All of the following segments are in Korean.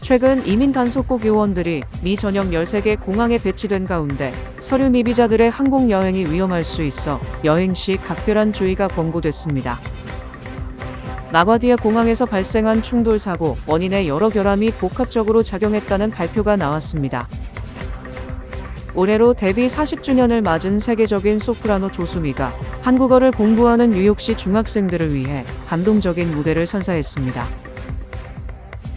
최근 이민 단속국 요원들이 미 전역 13개 공항에 배치된 가운데 서류 미비자들의 항공 여행이 위험할 수 있어 여행 시 각별한 주의가 권고됐습니다. 라과디아 공항에서 발생한 충돌 사고 원인에 여러 결함이 복합적으로 작용했다는 발표가 나왔습니다. 올해로 데뷔 40주년을 맞은 세계적인 소프라노 조수미가 한국어를 공부하는 뉴욕시 중학생들을 위해 감동적인 무대를 선사했습니다.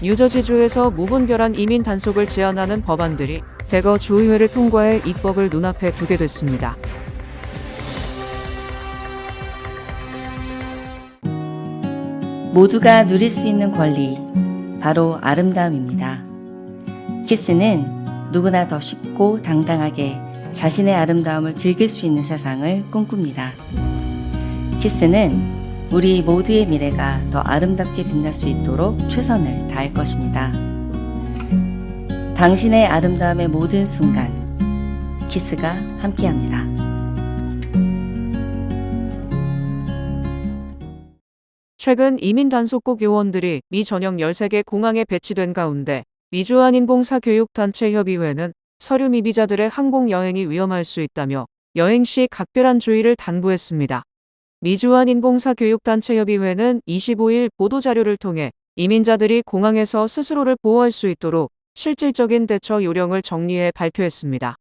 뉴저지주에서 무분별한 이민 단속을 제한하는 법안들이 대거 주의회를 통과해 입법을 눈앞에 두게 됐습니다. 모두가 누릴 수 있는 권리, 바로 아름다움입니다. 키스는 누구나 더 쉽고 당당하게 자신의 아름다움을 즐길 수 있는 세상을 꿈꿉니다. 키스는 우리 모두의 미래가 더 아름답게 빛날 수 있도록 최선을 다할 것입니다. 당신의 아름다움의 모든 순간, 키스가 함께합니다. 최근 이민 단속국 요원들이 미 전역 13개 공항에 배치된 가운데 미주한인봉사교육단체협의회는 서류 미비자들의 항공 여행이 위험할 수 있다며 여행 시 각별한 주의를 당부했습니다. 미주한인봉사교육단체협의회는 25일 보도자료를 통해 이민자들이 공항에서 스스로를 보호할 수 있도록 실질적인 대처 요령을 정리해 발표했습니다.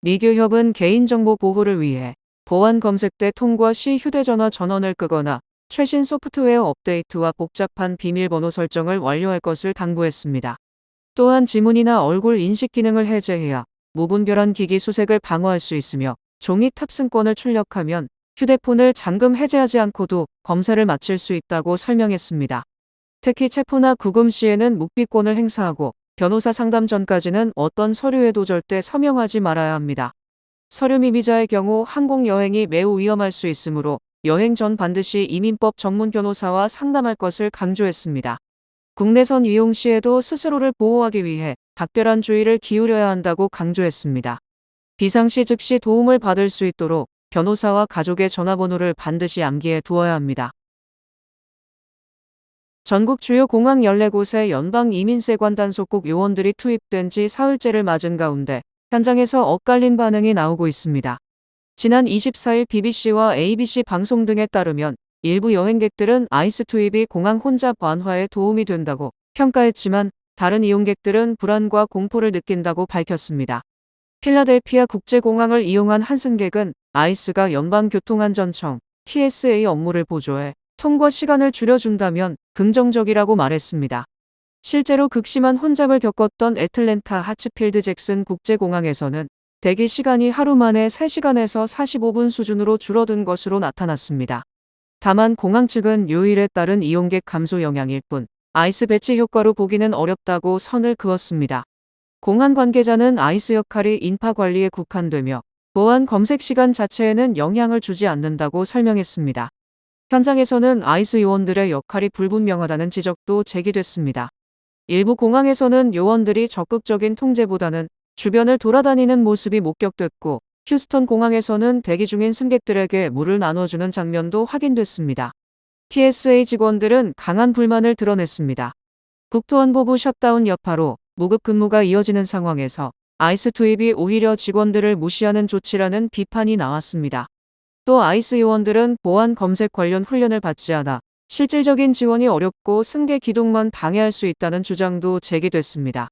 미교협은 개인정보 보호를 위해 보안 검색대 통과 시 휴대전화 전원을 끄거나 최신 소프트웨어 업데이트와 복잡한 비밀번호 설정을 완료할 것을 당부했습니다. 또한 지문이나 얼굴 인식 기능을 해제해야 무분별한 기기 수색을 방어할 수 있으며 종이 탑승권을 출력하면 휴대폰을 잠금 해제하지 않고도 검사를 마칠 수 있다고 설명했습니다. 특히 체포나 구금 시에는 묵비권을 행사하고 변호사 상담 전까지는 어떤 서류에도 절대 서명하지 말아야 합니다. 서류 미비자의 경우 항공 여행이 매우 위험할 수 있으므로 여행 전 반드시 이민법 전문 변호사와 상담할 것을 강조했습니다. 국내선 이용 시에도 스스로를 보호하기 위해 각별한 주의를 기울여야 한다고 강조했습니다. 비상시 즉시 도움을 받을 수 있도록 변호사와 가족의 전화번호를 반드시 암기해 두어야 합니다. 전국 주요 공항 14곳에 연방이민세관 단속국 요원들이 투입된 지 사흘째를 맞은 가운데 현장에서 엇갈린 반응이 나오고 있습니다. 지난 24일 BBC와 ABC 방송 등에 따르면 일부 여행객들은 아이스 투입이 공항 혼잡 완화에 도움이 된다고 평가했지만 다른 이용객들은 불안과 공포를 느낀다고 밝혔습니다. 필라델피아 국제공항을 이용한 한 승객은 아이스가 연방교통안전청 TSA 업무를 보조해 통과 시간을 줄여준다면 긍정적이라고 말했습니다. 실제로 극심한 혼잡을 겪었던 애틀랜타 하츠필드 잭슨 국제공항에서는 대기 시간이 하루 만에 3시간에서 45분 수준으로 줄어든 것으로 나타났습니다. 다만 공항 측은 요일에 따른 이용객 감소 영향일 뿐 아이스 배치 효과로 보기는 어렵다고 선을 그었습니다. 공항 관계자는 아이스 역할이 인파 관리에 국한되며 보안 검색 시간 자체에는 영향을 주지 않는다고 설명했습니다. 현장에서는 아이스 요원들의 역할이 불분명하다는 지적도 제기됐습니다. 일부 공항에서는 요원들이 적극적인 통제보다는 주변을 돌아다니는 모습이 목격됐고 휴스턴 공항에서는 대기 중인 승객들에게 물을 나눠주는 장면도 확인됐습니다. TSA 직원들은 강한 불만을 드러냈습니다. 국토안보부 셧다운 여파로 무급 근무가 이어지는 상황에서 아이스 투입이 오히려 직원들을 무시하는 조치라는 비판이 나왔습니다. 또 아이스 요원들은 보안 검색 관련 훈련을 받지 않아 실질적인 지원이 어렵고 승객 기동만 방해할 수 있다는 주장도 제기됐습니다.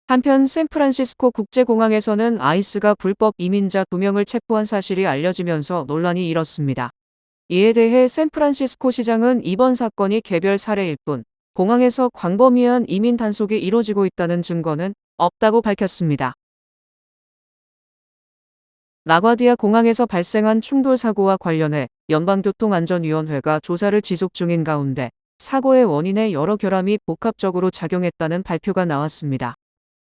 한편 샌프란시스코 국제공항에서는 아이스가 불법 이민자 2명을 체포한 사실이 알려지면서 논란이 일었습니다. 이에 대해 샌프란시스코 시장은 이번 사건이 개별 사례일 뿐 공항에서 광범위한 이민 단속이 이뤄지고 있다는 증거는 없다고 밝혔습니다. 라과디아 공항에서 발생한 충돌 사고와 관련해 연방교통안전위원회가 조사를 지속 중인 가운데 사고의 원인에 여러 결함이 복합적으로 작용했다는 발표가 나왔습니다.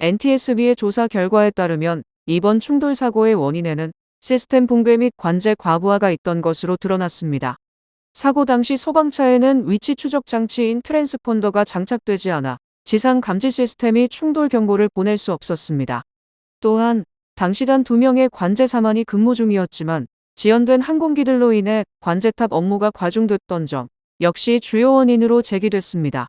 NTSB의 조사 결과에 따르면 이번 충돌 사고의 원인에는 시스템 붕괴 및 관제 과부하가 있던 것으로 드러났습니다. 사고 당시 소방차에는 위치 추적 장치인 트랜스폰더가 장착되지 않아 지상 감지 시스템이 충돌 경고를 보낼 수 없었습니다. 또한 당시 단 2명의 관제사만이 근무 중이었지만 지연된 항공기들로 인해 관제탑 업무가 과중됐던 점 역시 주요 원인으로 제기됐습니다.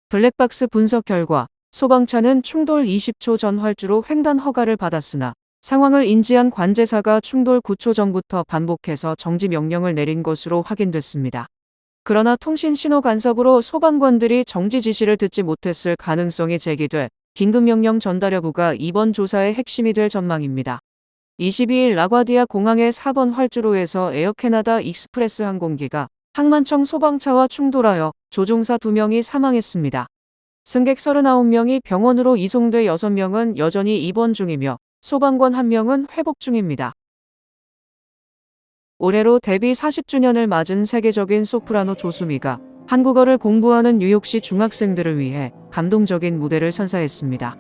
블랙박스 분석 결과 소방차는 충돌 20초 전 활주로 횡단 허가를 받았으나 상황을 인지한 관제사가 충돌 9초 전부터 반복해서 정지 명령을 내린 것으로 확인됐습니다. 그러나 통신 신호 간섭으로 소방관들이 정지 지시를 듣지 못했을 가능성이 제기돼 긴급명령 전달 여부가 이번 조사의 핵심이 될 전망입니다. 22일 라과디아 공항의 4번 활주로에서 에어캐나다 익스프레스 항공기가 항만청 소방차와 충돌하여 조종사 2명이 사망했습니다. 승객 39명이 병원으로 이송돼 6명은 여전히 입원 중이며 소방관 1명은 회복 중입니다. 올해로 데뷔 40주년을 맞은 세계적인 소프라노 조수미가 한국어를 공부하는 뉴욕시 중학생들을 위해 감동적인 무대를 선사했습니다.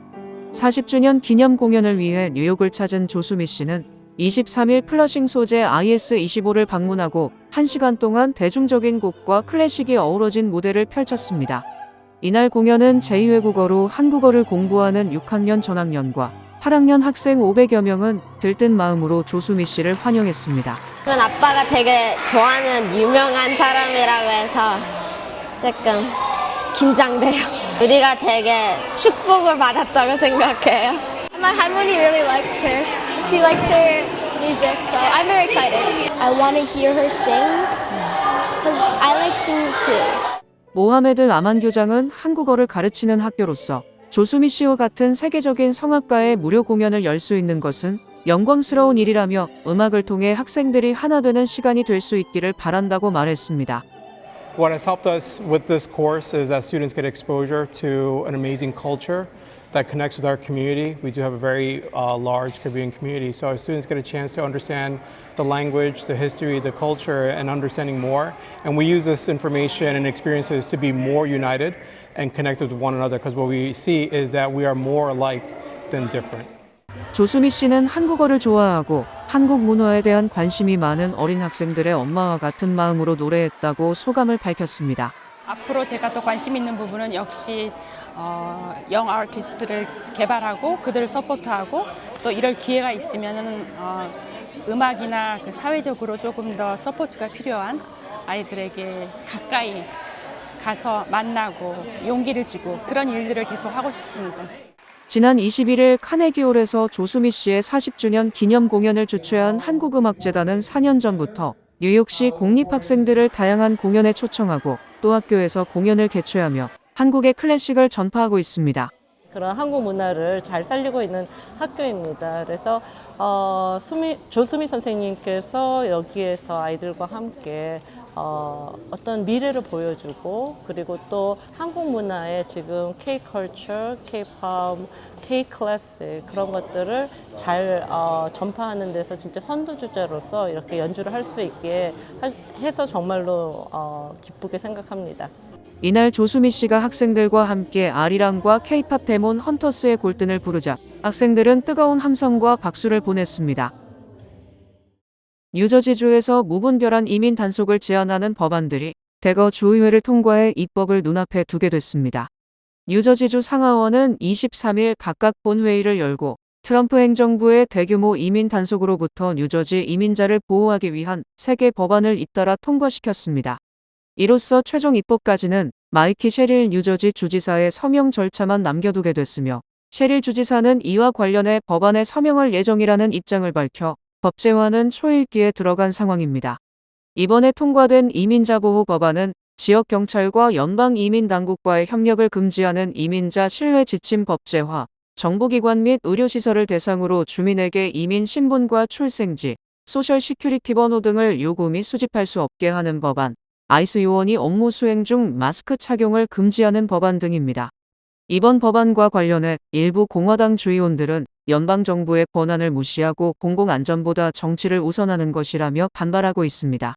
40주년 기념 공연을 위해 뉴욕을 찾은 조수미 씨는 23일 플러싱 소재 IS-25를 방문하고 1시간 동안 대중적인 곡과 클래식이 어우러진 무대를 펼쳤습니다. 이날 공연은 제2외국어로 한국어를 공부하는 6학년 전학년과 8학년 학생 500여 명은 들뜬 마음으로 조수미 씨를 환영했습니다. 저는 아빠가 되게 좋아하는 유명한 사람이라고 해서 조금 긴장돼요. 우리가 되게 축복을 받았다고 생각해요. My 할머니 really likes her. She likes her music, so I'm very excited. I want to hear her sing because I like singing too. 모하메드 아만 교장은 한국어를 가르치는 학교로서 조수미 씨와 같은 세계적인 성악가의 무료 공연을 열 수 있는 것은 영광스러운 일이라며 음악을 통해 학생들이 하나 되는 시간이 될 수 있기를 바란다고 말했습니다. What has helped us with this course is that students get exposure to an amazing culture that connects with our community. We do have a very large Caribbean community, so our students get a chance to understand the language, the history, the culture, and understanding more. And we use this information and experiences to be more united and connected with one another, because what we see is that we are more alike than different. 조수미 씨는 한국어를 좋아하고 한국 문화에 대한 관심이 많은 어린 학생들의 엄마와 같은 마음으로 노래했다고 소감을 밝혔습니다. 앞으로 제가 또 관심 있는 부분은 역시 영 아티스트를 개발하고 그들을 서포트하고 또 이럴 기회가 있으면은 음악이나 그 사회적으로 조금 더 서포트가 필요한 아이들에게 가까이 가서 만나고 용기를 주고 그런 일들을 계속 하고 싶습니다. 지난 21일 카네기홀에서 조수미 씨의 40주년 기념 공연을 주최한 한국음악재단은 4년 전부터 뉴욕시 공립학생들을 다양한 공연에 초청하고 또 학교에서 공연을 개최하며 한국의 클래식을 전파하고 있습니다. 그런 한국 문화를 잘 살리고 있는 학교입니다. 그래서 조수미 선생님께서 여기에서 아이들과 함께 어떤 미래를 보여주고 그리고 또 한국 문화의 지금 K-컬처, K-팝, K-클래식 그런 것들을 잘 전파하는 데서 진짜 선두주자로서 이렇게 연주를 할 수 있게 해서 정말로 기쁘게 생각합니다. 이날 조수미 씨가 학생들과 함께 아리랑과 K-팝 데몬 헌터스의 골든을 부르자 학생들은 뜨거운 함성과 박수를 보냈습니다. 뉴저지주에서 무분별한 이민 단속을 제한하는 법안들이 대거 주의회를 통과해 입법을 눈앞에 두게 됐습니다. 뉴저지주 상하원은 23일 각각 본회의를 열고 트럼프 행정부의 대규모 이민 단속으로부터 뉴저지 이민자를 보호하기 위한 3개 법안을 잇따라 통과시켰습니다. 이로써 최종 입법까지는 마이키 셰릴 뉴저지 주지사의 서명 절차만 남겨두게 됐으며 셰릴 주지사는 이와 관련해 법안에 서명할 예정이라는 입장을 밝혀 법제화는 초읽기에 들어간 상황입니다. 이번에 통과된 이민자 보호 법안은 지역 경찰과 연방 이민 당국과의 협력을 금지하는 이민자 신뢰 지침 법제화, 정보기관 및 의료시설을 대상으로 주민에게 이민 신분과 출생지, 소셜 시큐리티 번호 등을 요구 및 수집할 수 없게 하는 법안, 아이스 요원이 업무 수행 중 마스크 착용을 금지하는 법안 등입니다. 이번 법안과 관련해 일부 공화당 주의원들은 연방정부의 권한을 무시하고 공공안전보다 정치를 우선하는 것이라며 반발하고 있습니다.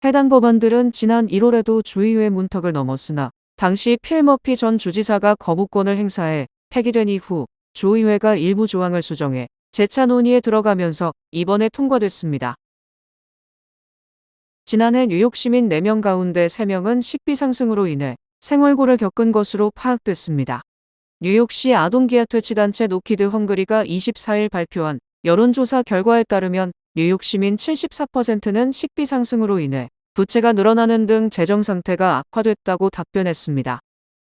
해당 법안들은 지난 1월에도 주의회 문턱을 넘었으나 당시 필 머피 전 주지사가 거부권을 행사해 폐기된 이후 주의회가 일부 조항을 수정해 재차 논의에 들어가면서 이번에 통과됐습니다. 지난해 뉴욕 시민 4명 가운데 3명은 식비 상승으로 인해 생활고를 겪은 것으로 파악됐습니다. 뉴욕시 아동기아퇴치단체 노키드 헝그리가 24일 발표한 여론조사 결과에 따르면 뉴욕 시민 74%는 식비 상승으로 인해 부채가 늘어나는 등 재정 상태가 악화됐다고 답변했습니다.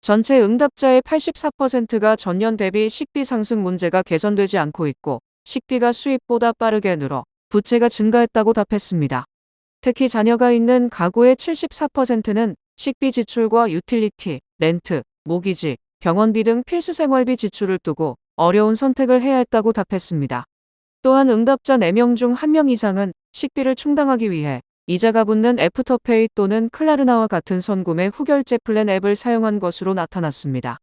전체 응답자의 84%가 전년 대비 식비 상승 문제가 개선되지 않고 있고 식비가 수입보다 빠르게 늘어 부채가 증가했다고 답했습니다. 특히 자녀가 있는 가구의 74%는 식비 지출과 유틸리티, 렌트, 모기지, 병원비 등 필수 생활비 지출을 두고 어려운 선택을 해야 했다고 답했습니다. 또한 응답자 4명 중 1명 이상은 식비를 충당하기 위해 이자가 붙는 애프터페이 또는 클라르나와 같은 선구매 후결제 플랜 앱을 사용한 것으로 나타났습니다.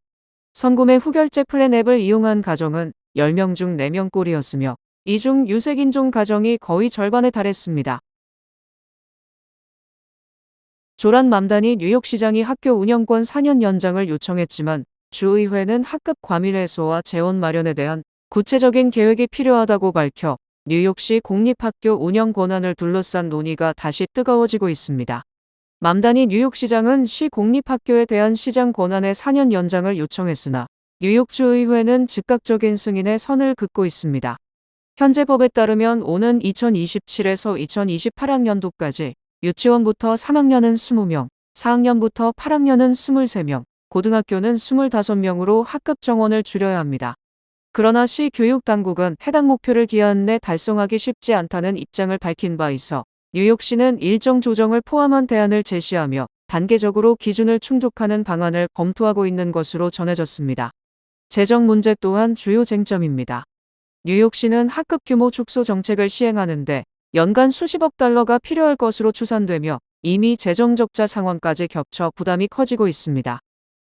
선구매 후결제 플랜 앱을 이용한 가정은 10명 중 4명 꼴이었으며 이 중 유색인종 가정이 거의 절반에 달했습니다. 조란 맘다니 뉴욕시장이 학교 운영권 4년 연장을 요청했지만 주의회는 학급 과밀 해소와 재원 마련에 대한 구체적인 계획이 필요하다고 밝혀 뉴욕시 공립학교 운영 권한을 둘러싼 논의가 다시 뜨거워지고 있습니다. 맘다니 뉴욕시장은 시 공립학교에 대한 시장 권한의 4년 연장을 요청했으나 뉴욕주의회는 즉각적인 승인에 선을 긋고 있습니다. 현재 법에 따르면 오는 2027에서 2028학년도까지 유치원부터 3학년은 20명, 4학년부터 8학년은 23명, 고등학교는 25명으로 학급 정원을 줄여야 합니다. 그러나 시 교육당국은 해당 목표를 기한 내 달성하기 쉽지 않다는 입장을 밝힌 바 있어 뉴욕시는 일정 조정을 포함한 대안을 제시하며 단계적으로 기준을 충족하는 방안을 검토하고 있는 것으로 전해졌습니다. 재정 문제 또한 주요 쟁점입니다. 뉴욕시는 학급 규모 축소 정책을 시행하는데 연간 수십억 달러가 필요할 것으로 추산되며 이미 재정 적자 상황까지 겹쳐 부담이 커지고 있습니다.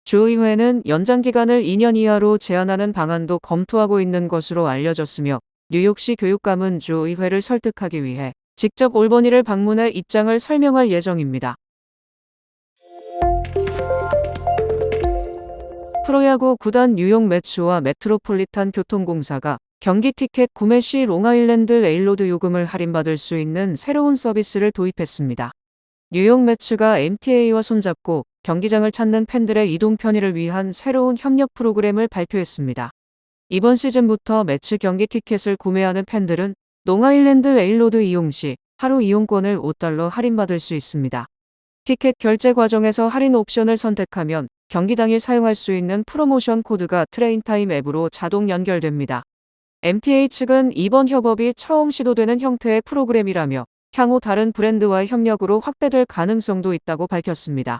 주의회는 연장 기간을 2년 이하로 제한하는 방안도 검토하고 있는 것으로 알려졌으며 뉴욕시 교육감은 주의회를 설득하기 위해 직접 올버니를 방문해 입장을 설명할 예정입니다. 프로야구 구단 뉴욕 매츠와 메트로폴리탄 교통공사가 경기 티켓 구매 시 롱아일랜드 레일로드 요금을 할인받을 수 있는 새로운 서비스를 도입했습니다. 뉴욕 매츠가 MTA와 손잡고 경기장을 찾는 팬들의 이동 편의를 위한 새로운 협력 프로그램을 발표했습니다. 이번 시즌부터 매치 경기 티켓을 구매하는 팬들은 롱아일랜드 레일로드 이용 시 하루 이용권을 $5 할인받을 수 있습니다. 티켓 결제 과정에서 할인 옵션을 선택하면 경기 당일 사용할 수 있는 프로모션 코드가 트레인타임 앱으로 자동 연결됩니다. MTA 측은 이번 협업이 처음 시도되는 형태의 프로그램이라며 향후 다른 브랜드와의 협력으로 확대될 가능성도 있다고 밝혔습니다.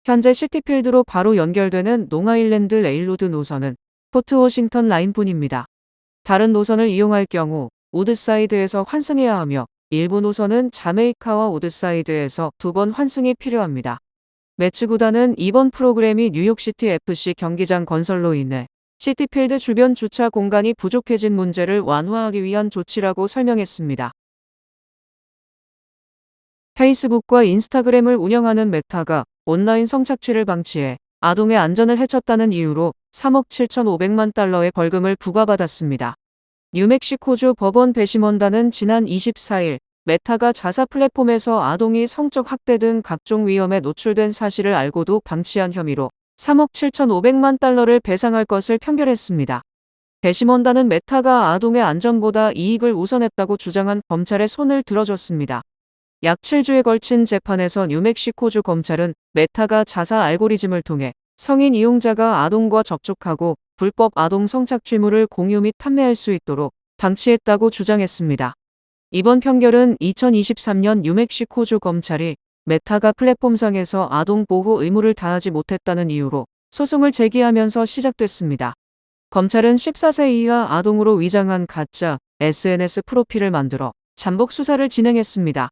현재 시티필드로 바로 연결되는 롱아일랜드 레일로드 노선은 포트 워싱턴 라인뿐입니다. 다른 노선을 이용할 경우 우드사이드에서 환승해야 하며 일부 노선은 자메이카와 우드사이드에서 2번 환승이 필요합니다. 매치 구단은 이번 프로그램이 뉴욕시티 FC 경기장 건설로 인해 시티필드 주변 주차 공간이 부족해진 문제를 완화하기 위한 조치라고 설명했습니다. 페이스북과 인스타그램을 운영하는 메타가 온라인 성착취를 방치해 아동의 안전을 해쳤다는 이유로 3억 7,500만 달러의 벌금을 부과받았습니다. 뉴멕시코주 법원 배심원단은 지난 24일 메타가 자사 플랫폼에서 아동이 성적 학대 등 각종 위험에 노출된 사실을 알고도 방치한 혐의로 3억 7,500만 달러를 배상할 것을 판결했습니다. 배심원단은 메타가 아동의 안전보다 이익을 우선했다고 주장한 검찰의 손을 들어줬습니다. 약 7주에 걸친 재판에서 뉴멕시코주 검찰은 메타가 자사 알고리즘을 통해 성인 이용자가 아동과 접촉하고 불법 아동 성착취물을 공유 및 판매할 수 있도록 방치했다고 주장했습니다. 이번 판결은 2023년 뉴멕시코주 검찰이 메타가 플랫폼상에서 아동 보호 의무를 다하지 못했다는 이유로 소송을 제기하면서 시작됐습니다. 검찰은 14세 이하 아동으로 위장한 가짜 SNS 프로필을 만들어 잠복 수사를 진행했습니다.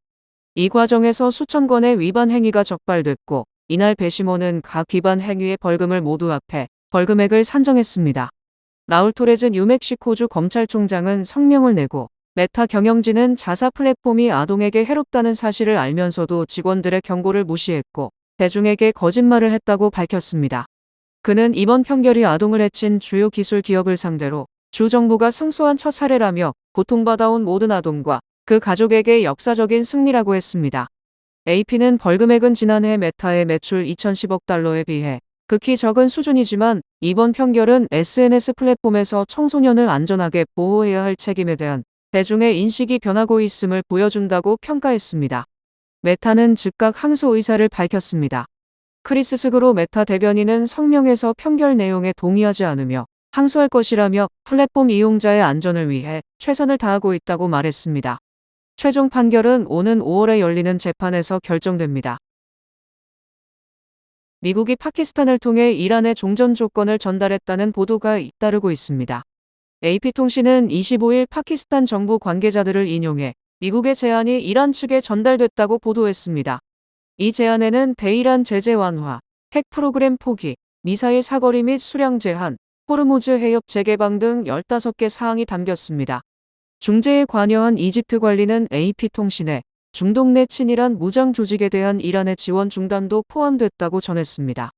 이 과정에서 수천 건의 위반 행위가 적발됐고 이날 배심원은 각 위반 행위의 벌금을 모두 합해 벌금액을 산정했습니다. 라울 토레즈 뉴멕시코주 검찰총장은 성명을 내고 메타 경영진은 자사 플랫폼이 아동에게 해롭다는 사실을 알면서도 직원들의 경고를 무시했고 대중에게 거짓말을 했다고 밝혔습니다. 그는 이번 판결이 아동을 해친 주요 기술 기업을 상대로 주 정부가 승소한 첫 사례라며 고통받아온 모든 아동과 그 가족에게 역사적인 승리라고 했습니다. AP는 벌금액은 지난해 메타의 매출 2,010억 달러에 비해 극히 적은 수준이지만 이번 판결은 SNS 플랫폼에서 청소년을 안전하게 보호해야 할 책임에 대한 대중의 인식이 변하고 있음을 보여준다고 평가했습니다. 메타는 즉각 항소 의사를 밝혔습니다. 크리스 스그로 메타 대변인은 성명에서 평결 내용에 동의하지 않으며 항소할 것이라며 플랫폼 이용자의 안전을 위해 최선을 다하고 있다고 말했습니다. 최종 판결은 오는 5월에 열리는 재판에서 결정됩니다. 미국이 파키스탄을 통해 이란의 종전 조건을 전달했다는 보도가 잇따르고 있습니다. AP통신은 25일 파키스탄 정부 관계자들을 인용해 미국의 제안이 이란 측에 전달됐다고 보도했습니다. 이 제안에는 대이란 제재 완화, 핵 프로그램 포기, 미사일 사거리 및 수량 제한, 호르무즈 해협 재개방 등 15개 사항이 담겼습니다. 중재에 관여한 이집트 관리는 AP통신에 중동 내 친이란 무장 조직에 대한 이란의 지원 중단도 포함됐다고 전했습니다.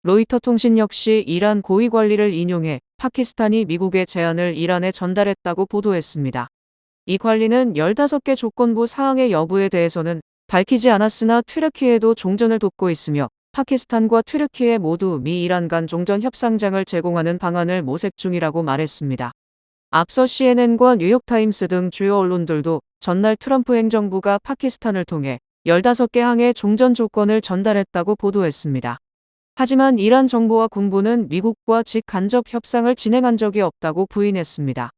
로이터 통신 역시 이란 고위 관리를 인용해 파키스탄이 미국의 제안을 이란에 전달했다고 보도했습니다. 이 관리는 15개 조건부 사항의 여부에 대해서는 밝히지 않았으나 튀르키예도 종전을 돕고 있으며 파키스탄과 튀르키예 모두 미 이란 간 종전 협상장을 제공하는 방안을 모색 중이라고 말했습니다. 앞서 CNN과 뉴욕타임스 등 주요 언론들도 전날 트럼프 행정부가 파키스탄을 통해 15개 항의 종전 조건을 전달했다고 보도했습니다. 하지만 이란 정부와 군부는 미국과 직간접 협상을 진행한 적이 없다고 부인했습니다.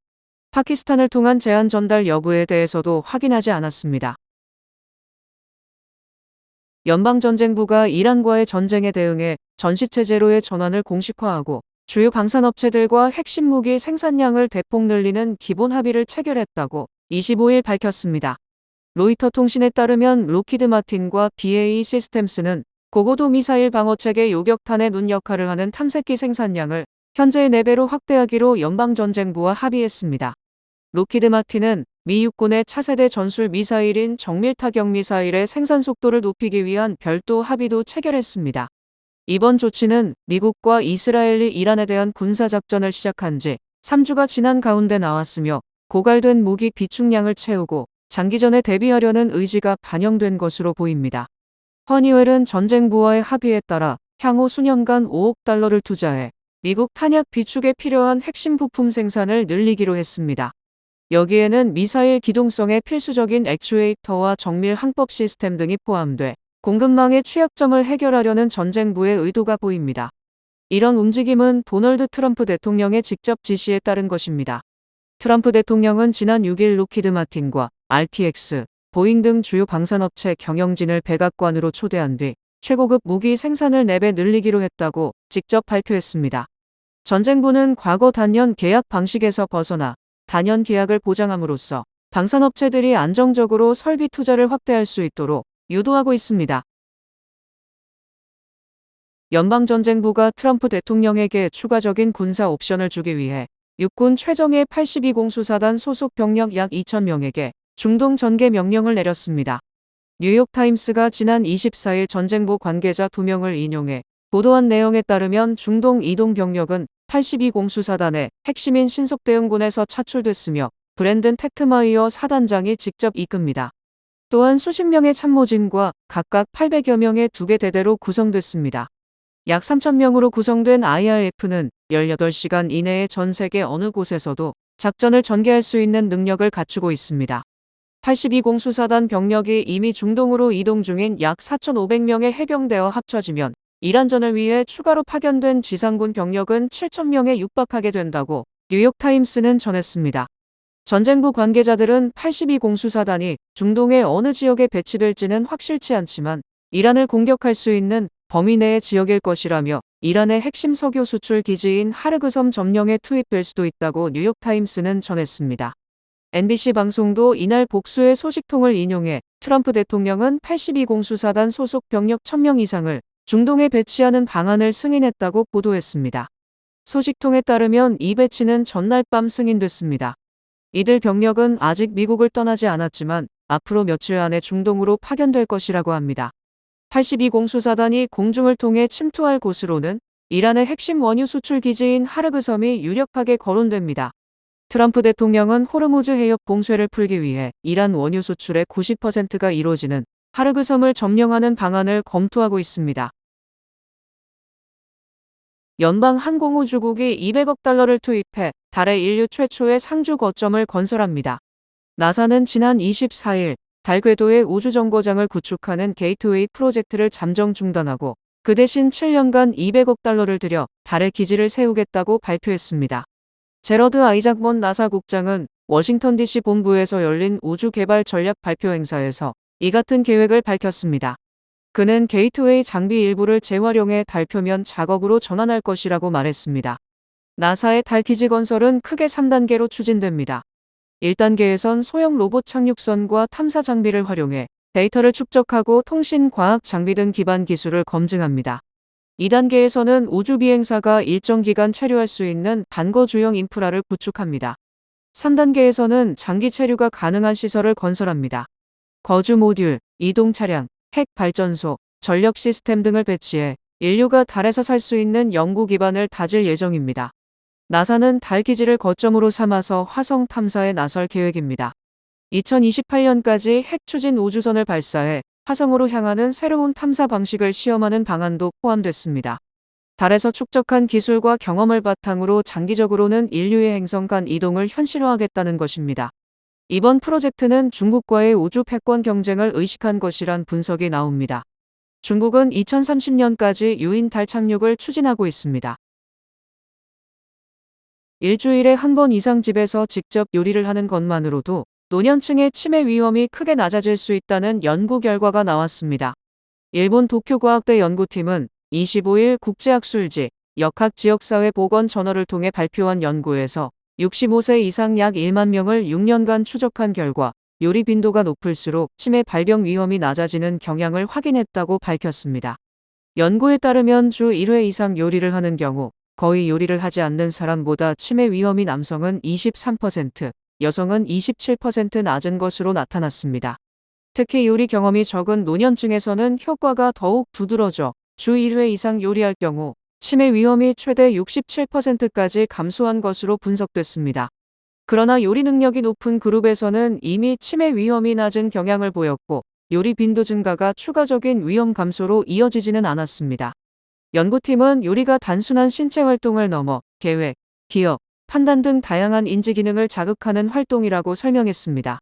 파키스탄을 통한 제안 전달 여부에 대해서도 확인하지 않았습니다. 연방전쟁부가 이란과의 전쟁에 대응해 전시체제로의 전환을 공식화하고 주요 방산업체들과 핵심 무기 생산량을 대폭 늘리는 기본 합의를 체결했다고 25일 밝혔습니다. 로이터 통신에 따르면 록히드 마틴과 BAE 시스템스는 고고도 미사일 방어체계 요격탄의 눈 역할을 하는 탐색기 생산량을 현재의 4배로 확대하기로 연방전쟁부와 합의했습니다. 록히드 마틴은 미 육군의 차세대 전술 미사일인 정밀 타격 미사일의 생산 속도를 높이기 위한 별도 합의도 체결했습니다. 이번 조치는 미국과 이스라엘이 이란에 대한 군사작전을 시작한 지 3주가 지난 가운데 나왔으며 고갈된 무기 비축량을 채우고 장기전에 대비하려는 의지가 반영된 것으로 보입니다. 허니웰은 전쟁부와의 합의에 따라 향후 수년간 5억 달러를 투자해 미국 탄약 비축에 필요한 핵심 부품 생산을 늘리기로 했습니다. 여기에는 미사일 기동성에 필수적인 액추에이터와 정밀 항법 시스템 등이 포함돼 공급망의 취약점을 해결하려는 전쟁부의 의도가 보입니다. 이런 움직임은 도널드 트럼프 대통령의 직접 지시에 따른 것입니다. 트럼프 대통령은 지난 6일 록히드 마틴과 RTX, 보잉 등 주요 방산업체 경영진을 백악관으로 초대한 뒤 최고급 무기 생산을 4배 늘리기로 했다고 직접 발표했습니다. 전쟁부는 과거 단년 계약 방식에서 벗어나 단연 계약을 보장함으로써 방산업체들이 안정적으로 설비 투자를 확대할 수 있도록 유도하고 있습니다. 연방전쟁부가 트럼프 대통령에게 추가적인 군사 옵션을 주기 위해 육군 최정예 82공수사단 소속 병력 약 2,000명에게 중동 전개 명령을 내렸습니다. 뉴욕타임스가 지난 24일 전쟁부 관계자 2명을 인용해 보도한 내용에 따르면 중동 이동 병력은 82공수사단의 핵심인 신속대응군에서 차출됐으며 브랜든 텍트마이어 사단장이 직접 이끕니다. 또한 수십 명의 참모진과 각각 800여 명의 2개 대대로 구성됐습니다. 약 3,000명으로 구성된 IRF는 18시간 이내에 전 세계 어느 곳에서도 작전을 전개할 수 있는 능력을 갖추고 있습니다. 82공수사단 병력이 이미 중동으로 이동 중인 약 4,500명의 해병대와 합쳐지면 이란전을 위해 추가로 파견된 지상군 병력은 7,000명에 육박하게 된다고 뉴욕타임스는 전했습니다. 전쟁부 관계자들은 82공수사단이 중동의 어느 지역에 배치될지는 확실치 않지만 이란을 공격할 수 있는 범위 내의 지역일 것이라며 이란의 핵심 석유 수출 기지인 하르그섬 점령에 투입될 수도 있다고 뉴욕타임스는 전했습니다. NBC 방송도 이날 복수의 소식통을 인용해 트럼프 대통령은 82공수사단 소속 병력 1,000명 이상을 중동에 배치하는 방안을 승인했다고 보도했습니다. 소식통에 따르면 이 배치는 전날 밤 승인됐습니다. 이들 병력은 아직 미국을 떠나지 않았지만 앞으로 며칠 안에 중동으로 파견될 것이라고 합니다. 82공수사단이 공중을 통해 침투할 곳으로는 이란의 핵심 원유 수출 기지인 하르그섬이 유력하게 거론됩니다. 트럼프 대통령은 호르무즈 해협 봉쇄를 풀기 위해 이란 원유 수출의 90%가 이루어지는 하르그섬을 점령하는 방안을 검토하고 있습니다. 연방항공우주국이 200억 달러를 투입해 달에 인류 최초의 상주 거점을 건설합니다. 나사는 지난 24일 달 궤도의 우주정거장을 구축하는 게이트웨이 프로젝트를 잠정 중단하고 그 대신 7년간 200억 달러를 들여 달에 기지를 세우겠다고 발표했습니다. 제러드 아이작먼 나사 국장은 워싱턴 DC 본부에서 열린 우주개발 전략 발표 행사에서 이 같은 계획을 밝혔습니다. 그는 게이트웨이 장비 일부를 재활용해 달 표면 작업으로 전환할 것이라고 말했습니다. 나사의 달 기지 건설은 크게 3단계로 추진됩니다. 1단계에선 소형 로봇 착륙선과 탐사 장비를 활용해 데이터를 축적하고 통신, 과학 장비 등 기반 기술을 검증합니다. 2단계에서는 우주 비행사가 일정 기간 체류할 수 있는 반거주형 인프라를 구축합니다. 3단계에서는 장기 체류가 가능한 시설을 건설합니다. 거주 모듈, 이동 차량, 핵 발전소, 전력 시스템 등을 배치해 인류가 달에서 살 수 있는 연구 기반을 다질 예정입니다. 나사는 달 기지를 거점으로 삼아서 화성 탐사에 나설 계획입니다. 2028년까지 핵 추진 우주선을 발사해 화성으로 향하는 새로운 탐사 방식을 시험하는 방안도 포함됐습니다. 달에서 축적한 기술과 경험을 바탕으로 장기적으로는 인류의 행성 간 이동을 현실화하겠다는 것입니다. 이번 프로젝트는 중국과의 우주 패권 경쟁을 의식한 것이란 분석이 나옵니다. 중국은 2030년까지 유인 달 착륙을 추진하고 있습니다. 일주일에 한 번 이상 집에서 직접 요리를 하는 것만으로도 노년층의 치매 위험이 크게 낮아질 수 있다는 연구 결과가 나왔습니다. 일본 도쿄과학대 연구팀은 25일 국제학술지 역학지역사회보건저널을 통해 발표한 연구에서 65세 이상 약 1만 명을 6년간 추적한 결과 요리 빈도가 높을수록 치매 발병 위험이 낮아지는 경향을 확인했다고 밝혔습니다. 연구에 따르면 주 1회 이상 요리를 하는 경우 거의 요리를 하지 않는 사람보다 치매 위험이 남성은 23%, 여성은 27% 낮은 것으로 나타났습니다. 특히 요리 경험이 적은 노년층에서는 효과가 더욱 두드러져 주 1회 이상 요리할 경우 치매 위험이 최대 67%까지 감소한 것으로 분석됐습니다. 그러나 요리 능력이 높은 그룹에서는 이미 치매 위험이 낮은 경향을 보였고 요리 빈도 증가가 추가적인 위험 감소로 이어지지는 않았습니다. 연구팀은 요리가 단순한 신체 활동을 넘어 계획, 기억, 판단 등 다양한 인지 기능을 자극하는 활동이라고 설명했습니다.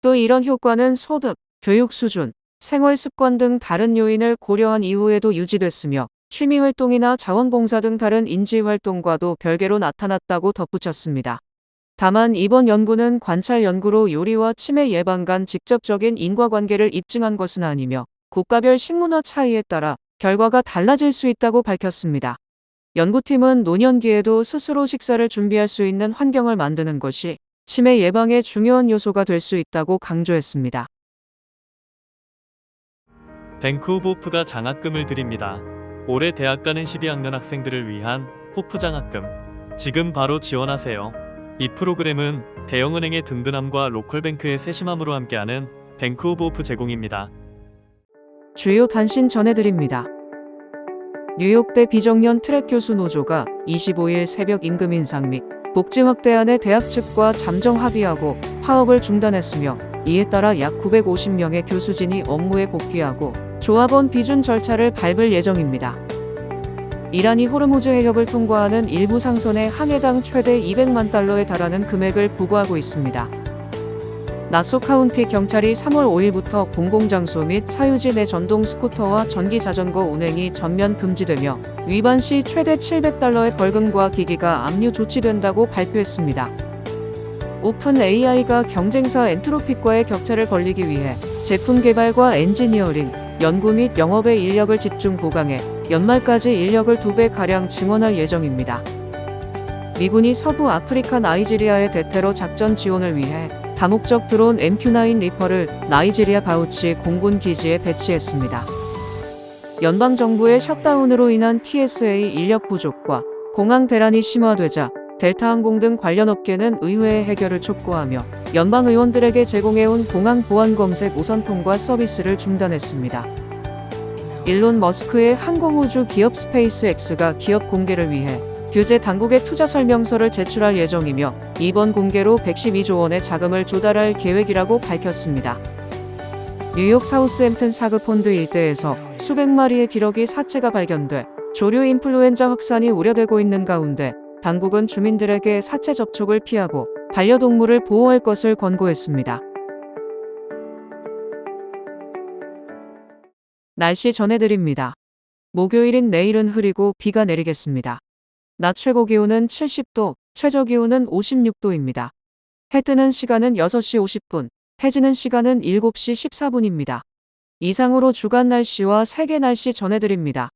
또 이런 효과는 소득, 교육 수준, 생활 습관 등 다른 요인을 고려한 이후에도 유지됐으며 취미 활동이나 자원봉사 등 다른 인지 활동과도 별개로 나타났다고 덧붙였습니다. 다만 이번 연구는 관찰 연구로 요리와 치매 예방 간 직접적인 인과관계를 입증한 것은 아니며 국가별 식문화 차이에 따라 결과가 달라질 수 있다고 밝혔습니다. 연구팀은 노년기에도 스스로 식사를 준비할 수 있는 환경을 만드는 것이 치매 예방에 중요한 요소가 될 수 있다고 강조했습니다. 뱅크 오브 호프가 장학금을 드립니다. 올해 대학 가는 12학년 학생들을 위한 호프 장학금. 지금 바로 지원하세요. 이 프로그램은 대형은행의 든든함과 로컬뱅크의 세심함으로 함께하는 뱅크 오브 호프 제공입니다. 주요 단신 전해드립니다. 뉴욕대 비정년 트랙 교수 노조가 25일 새벽 임금 인상 및 복지 확대안에 대학 측과 잠정 합의하고 파업을 중단했으며 이에 따라 약 950명의 교수진이 업무에 복귀하고 조합원 비준 절차를 밟을 예정입니다. 이란이 호르무즈 해협을 통과하는 일부 상선에 한 해당 최대 200만 달러에 달하는 금액을 부과하고 있습니다. 나소 카운티 경찰이 3월 5일부터 공공장소 및 사유지 내 전동 스쿠터와 전기 자전거 운행이 전면 금지되며 위반 시 최대 700달러의 벌금과 기기가 압류 조치된다고 발표했습니다. 오픈 AI가 경쟁사 엔트로픽과의 격차를 벌리기 위해 제품 개발과 엔지니어링, 연구 및 영업의 인력을 집중 보강해 연말까지 인력을 2배가량 증원할 예정입니다. 미군이 서부 아프리카 나이지리아의 대테러 작전 지원을 위해 다목적 드론 MQ-9 리퍼를 나이지리아 바우치 공군 기지에 배치했습니다. 연방정부의 셧다운으로 인한 TSA 인력 부족과 공항 대란이 심화되자 델타항공 등 관련 업계는 의회의 해결을 촉구하며 연방 의원들에게 제공해온 공항 보안 검색 우선 통과 서비스를 중단했습니다. 일론 머스크의 항공우주 기업 스페이스X가 기업 공개를 위해 규제 당국에 투자 설명서를 제출할 예정이며 이번 공개로 112조 원의 자금을 조달할 계획이라고 밝혔습니다. 뉴욕 사우스햄튼 사그폰드 일대에서 수백 마리의 기러기 사체가 발견돼 조류 인플루엔자 확산이 우려되고 있는 가운데 당국은 주민들에게 사체 접촉을 피하고 반려동물을 보호할 것을 권고했습니다. 날씨 전해드립니다. 목요일인 내일은 흐리고 비가 내리겠습니다. 낮 최고 기온은 70도, 최저 기온은 56도입니다. 해 뜨는 시간은 6시 50분, 해 지는 시간은 7시 14분입니다. 이상으로 주간 날씨와 세계 날씨 전해드립니다.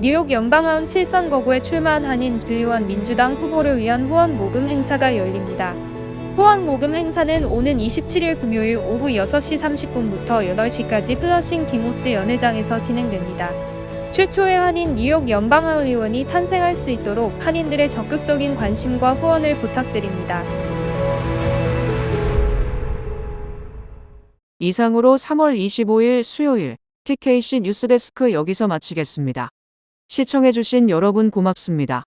뉴욕 연방하원 7선 거구에 출마한 한인 줄리원 민주당 후보를 위한 후원 모금 행사가 열립니다. 후원 모금 행사는 오는 27일 금요일 오후 6시 30분부터 8시까지 플러싱 디모스 연회장에서 진행됩니다. 최초의 한인 뉴욕 연방하원 의원이 탄생할 수 있도록 한인들의 적극적인 관심과 후원을 부탁드립니다. 이상으로 3월 25일 수요일 TKC 뉴스데스크 여기서 마치겠습니다. 시청해주신 여러분 고맙습니다.